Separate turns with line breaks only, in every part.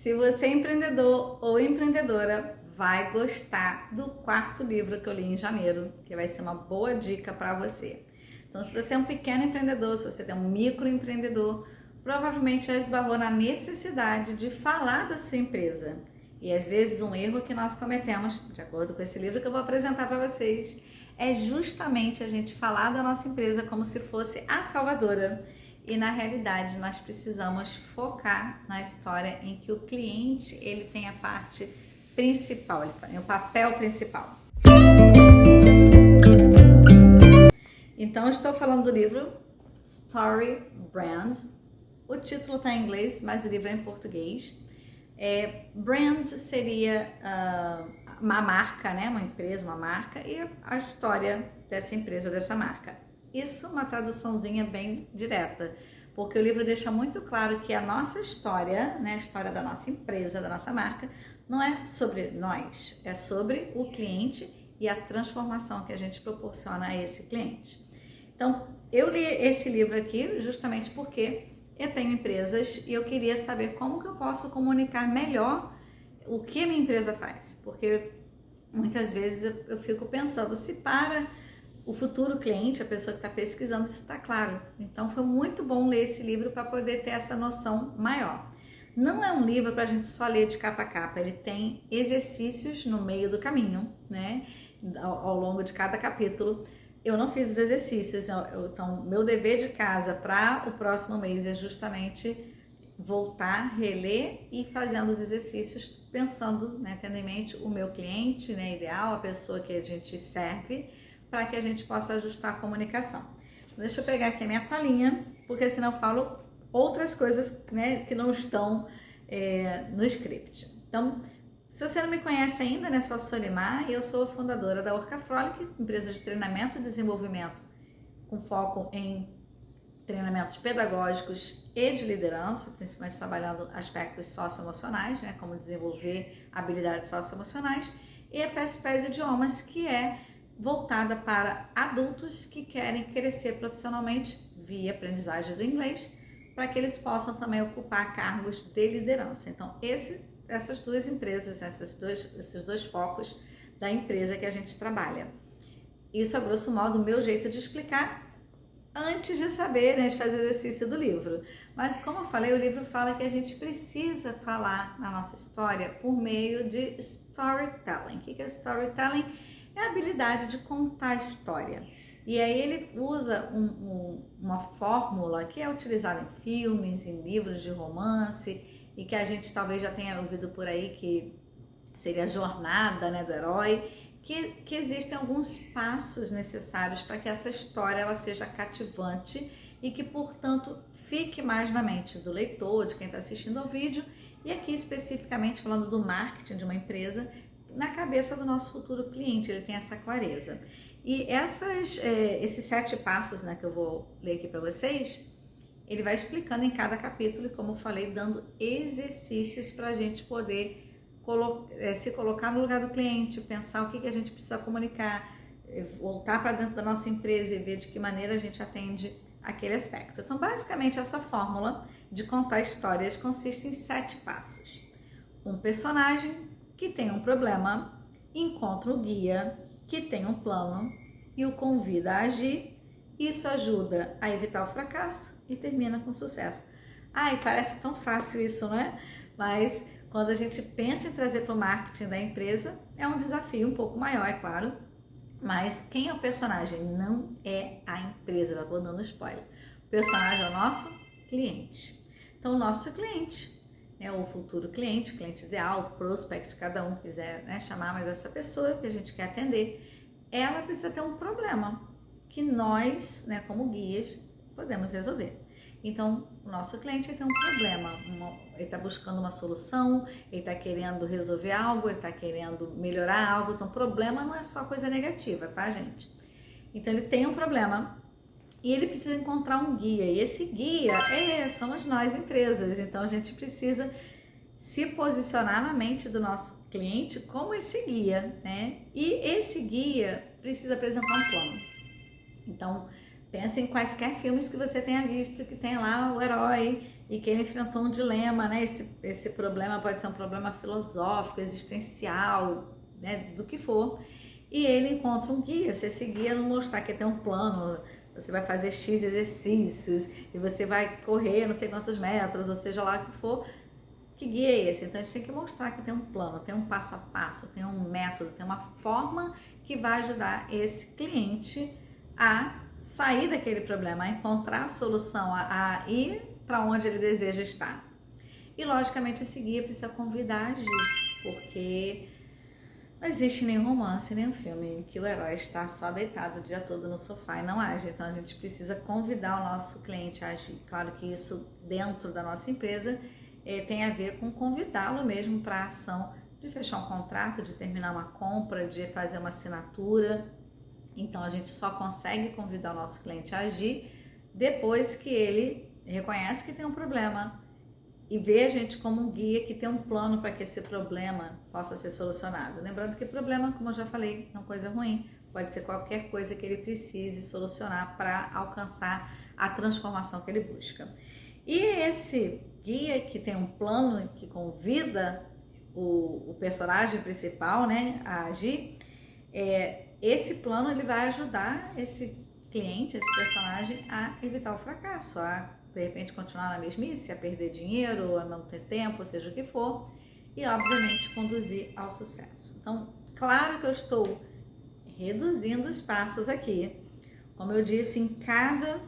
Se você é empreendedor ou empreendedora, vai gostar do quarto livro que eu li em janeiro, que vai ser uma boa dica para você. Então, se você é um pequeno empreendedor, se você é um microempreendedor, provavelmente já esbarrou na necessidade de falar da sua empresa. E às vezes um erro que nós cometemos, de acordo com esse livro que eu vou apresentar para vocês, é justamente a gente falar da nossa empresa como se fosse a salvadora. E na realidade nós precisamos focar na história em que o cliente ele tem a parte principal, ele tem o papel principal. Então eu estou falando do livro Story Brand. O título está em inglês, mas o livro é em português. Brand seria uma marca, né? Uma empresa, uma marca, e a história dessa empresa, dessa marca. Isso é uma traduçãozinha bem direta, porque o livro deixa muito claro que a nossa história, né, a história da nossa empresa, da nossa marca, não é sobre nós, é sobre o cliente e a transformação que a gente proporciona a esse cliente. Então, eu li esse livro aqui justamente porque eu tenho empresas e eu queria saber como que eu posso comunicar melhor o que a minha empresa faz, porque muitas vezes eu fico pensando se para o futuro cliente, a pessoa que está pesquisando, isso está claro. Então foi muito bom ler esse livro para poder ter essa noção maior. Não é um livro para a gente só ler de capa a capa, ele tem exercícios no meio do caminho, né? Ao longo de cada capítulo. Eu não fiz os exercícios, então meu dever de casa para o próximo mês é justamente voltar, reler e fazendo os exercícios, pensando, né, tendo em mente o meu cliente, né, ideal, a pessoa que a gente serve, para que a gente possa ajustar a comunicação. Deixa eu pegar aqui a minha colinha, porque senão eu falo outras coisas, né, que não estão no script. Então, se você não me conhece ainda, né, sou a Solimar e eu sou fundadora da Orcafrolic, empresa de treinamento e desenvolvimento com foco em treinamentos pedagógicos e de liderança, principalmente trabalhando aspectos socioemocionais, né, como desenvolver habilidades socioemocionais, e a FastPass Idiomas, que é voltada para adultos que querem crescer profissionalmente via aprendizagem do inglês, para que eles possam também ocupar cargos de liderança. Então, essas duas empresas, esses dois focos da empresa que a gente trabalha. Isso, a grosso modo, o meu jeito de explicar antes de saber, né, de fazer o exercício do livro. Mas, como eu falei, o livro fala que a gente precisa falar na nossa história por meio de storytelling. O que é storytelling? É a habilidade de contar a história. E aí ele usa uma fórmula que é utilizada em filmes, em livros de romance, e que a gente talvez já tenha ouvido por aí, que seria a jornada, né, do herói, que existem alguns passos necessários para que essa história ela seja cativante e que, portanto, fique mais na mente do leitor, de quem está assistindo ao vídeo, e aqui especificamente falando do marketing de uma empresa, na cabeça do nosso futuro cliente, ele tem essa clareza. E esses 7 passos, né, que eu vou ler aqui para vocês, ele vai explicando em cada capítulo e, como eu falei, dando exercícios para a gente poder se colocar no lugar do cliente, pensar o que a gente precisa comunicar, voltar para dentro da nossa empresa e ver de que maneira a gente atende aquele aspecto. Então, basicamente, essa fórmula de contar histórias consiste em 7 passos. Um personagem que tem um problema, encontra o guia que tem um plano e o convida a agir. Isso ajuda a evitar o fracasso e termina com sucesso. Ai, parece tão fácil isso, né? Mas quando a gente pensa em trazer para o marketing da empresa, é um desafio um pouco maior, é claro. Mas quem é o personagem? Não é a empresa, já vou dando spoiler. O personagem é o nosso cliente. Então, o nosso cliente, né, o futuro cliente, o cliente ideal, o prospect, cada um quiser, né, chamar, mas essa pessoa que a gente quer atender, ela precisa ter um problema que nós, né, como guias, podemos resolver. Então, o nosso cliente tem um problema, ele está buscando uma solução, ele está querendo resolver algo, ele está querendo melhorar algo. Então, problema não é só coisa negativa, tá, gente? Então, ele tem um problema e ele precisa encontrar um guia. E esse guia somos nós, empresas. Então, a gente precisa se posicionar na mente do nosso cliente como esse guia, né? E esse guia precisa apresentar um plano. Então, pense em quaisquer filmes que você tenha visto, que tem lá o herói e que ele enfrentou um dilema, né? Esse problema pode ser um problema filosófico, existencial, né? Do que for. E ele encontra um guia. Se esse guia não mostrar que tem um plano, você vai fazer X exercícios e você vai correr não sei quantos metros, ou seja lá o que for, que guia é esse? Então a gente tem que mostrar que tem um plano, tem um passo a passo, tem um método, tem uma forma que vai ajudar esse cliente a sair daquele problema, a encontrar a solução, a ir para onde ele deseja estar. E logicamente esse guia precisa convidar a agir, porque não existe nenhum romance, nenhum filme em que o herói está só deitado o dia todo no sofá e não age. Então a gente precisa convidar o nosso cliente a agir. Claro que isso dentro da nossa empresa tem a ver com convidá-lo mesmo para a ação de fechar um contrato, de terminar uma compra, de fazer uma assinatura. Então a gente só consegue convidar o nosso cliente a agir depois que ele reconhece que tem um problema e vê a gente como um guia que tem um plano para que esse problema possa ser solucionado. Lembrando que problema, como eu já falei, é uma coisa ruim, pode ser qualquer coisa que ele precise solucionar para alcançar a transformação que ele busca. E esse guia que tem um plano que convida o personagem principal, né, a agir, esse plano ele vai ajudar esse cliente, esse personagem a evitar o fracasso, a de repente continuar na mesmice, a perder dinheiro, a não ter tempo, seja o que for, e obviamente conduzir ao sucesso. Então, claro que eu estou reduzindo os passos aqui. Como eu disse, em cada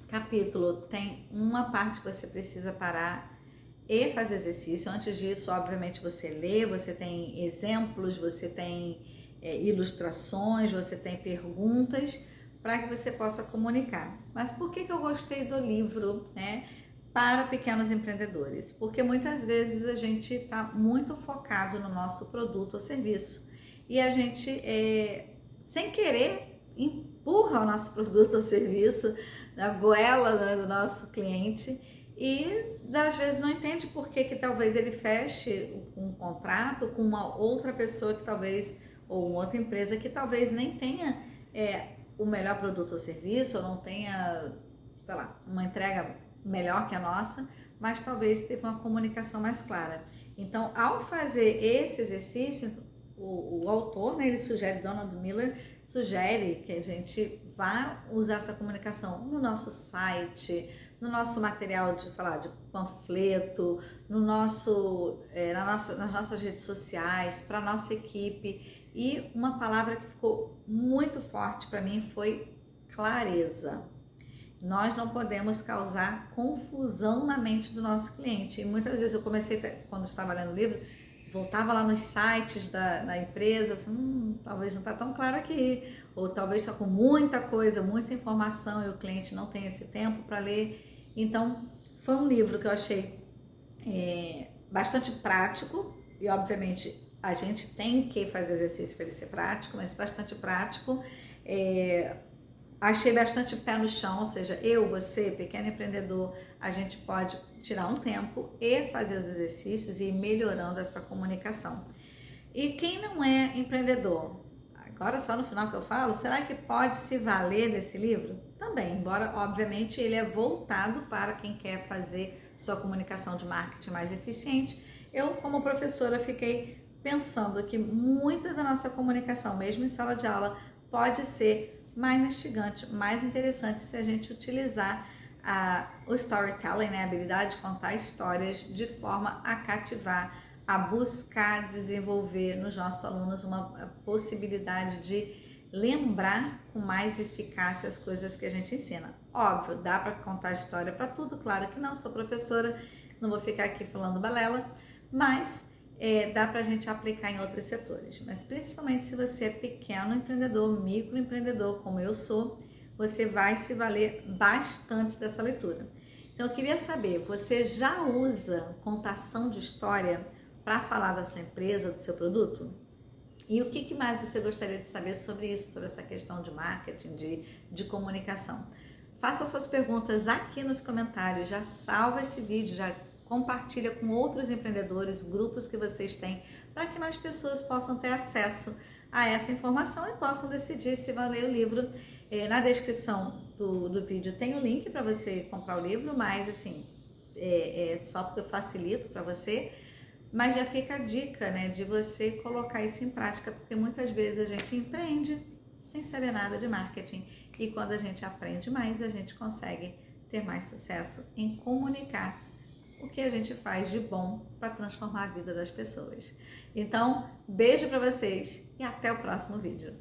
capítulo tem uma parte que você precisa parar e fazer exercício. Antes disso, obviamente, você lê, você tem exemplos, você tem ilustrações, você tem perguntas para que você possa comunicar. Mas por que eu gostei do livro, né, para pequenos empreendedores? Porque muitas vezes a gente está muito focado no nosso produto ou serviço e a gente, sem querer, empurra o nosso produto ou serviço na goela, né, do nosso cliente e às vezes não entende por que talvez ele feche um contrato com uma outra pessoa que talvez, ou uma outra empresa que talvez nem tenha o melhor produto ou serviço, ou não tenha, sei lá, uma entrega melhor que a nossa, mas talvez teve uma comunicação mais clara. Então, ao fazer esse exercício, o autor, né, ele sugere, Donald Miller, sugere que a gente vá usar essa comunicação no nosso site, no nosso material de, sei lá, de panfleto, no nosso, nas nossas redes sociais, para a nossa equipe. E uma palavra que ficou muito forte para mim foi clareza. Nós não podemos causar confusão na mente do nosso cliente. E muitas vezes eu comecei, quando estava lendo o livro, voltava lá nos sites da empresa, assim, talvez não está tão claro aqui, ou talvez está com muita coisa, muita informação e o cliente não tem esse tempo para ler. Então, foi um livro que eu achei bastante prático e, obviamente, a gente tem que fazer exercício para ele ser prático, mas bastante prático. Achei bastante pé no chão, ou seja, eu, você, pequeno empreendedor, a gente pode tirar um tempo e fazer os exercícios e ir melhorando essa comunicação. E quem não é empreendedor? Agora só no final que eu falo, será que pode se valer desse livro? Também, embora obviamente ele é voltado para quem quer fazer sua comunicação de marketing mais eficiente. Eu, como professora, fiquei pensando que muita da nossa comunicação, mesmo em sala de aula, pode ser mais instigante, mais interessante se a gente utilizar o storytelling, né? A habilidade de contar histórias de forma a cativar, a buscar desenvolver nos nossos alunos uma possibilidade de lembrar com mais eficácia as coisas que a gente ensina. Óbvio, dá para contar história para tudo, claro que não, sou professora, não vou ficar aqui falando balela, mas dá para a gente aplicar em outros setores, mas principalmente se você é pequeno empreendedor, microempreendedor, como eu sou, você vai se valer bastante dessa leitura. Então eu queria saber, você já usa contação de história para falar da sua empresa, do seu produto? E o que mais você gostaria de saber sobre isso, sobre essa questão de marketing, de comunicação? Faça suas perguntas aqui nos comentários, já salva esse vídeo, já compartilha com outros empreendedores, grupos que vocês têm, para que mais pessoas possam ter acesso a essa informação e possam decidir se vai ler o livro. Na descrição do vídeo tem o link para você comprar o livro, mas assim, só porque eu facilito para você, mas já fica a dica, né, de você colocar isso em prática, porque muitas vezes a gente empreende sem saber nada de marketing e quando a gente aprende mais, a gente consegue ter mais sucesso em comunicar o que a gente faz de bom para transformar a vida das pessoas. Então, beijo para vocês e até o próximo vídeo.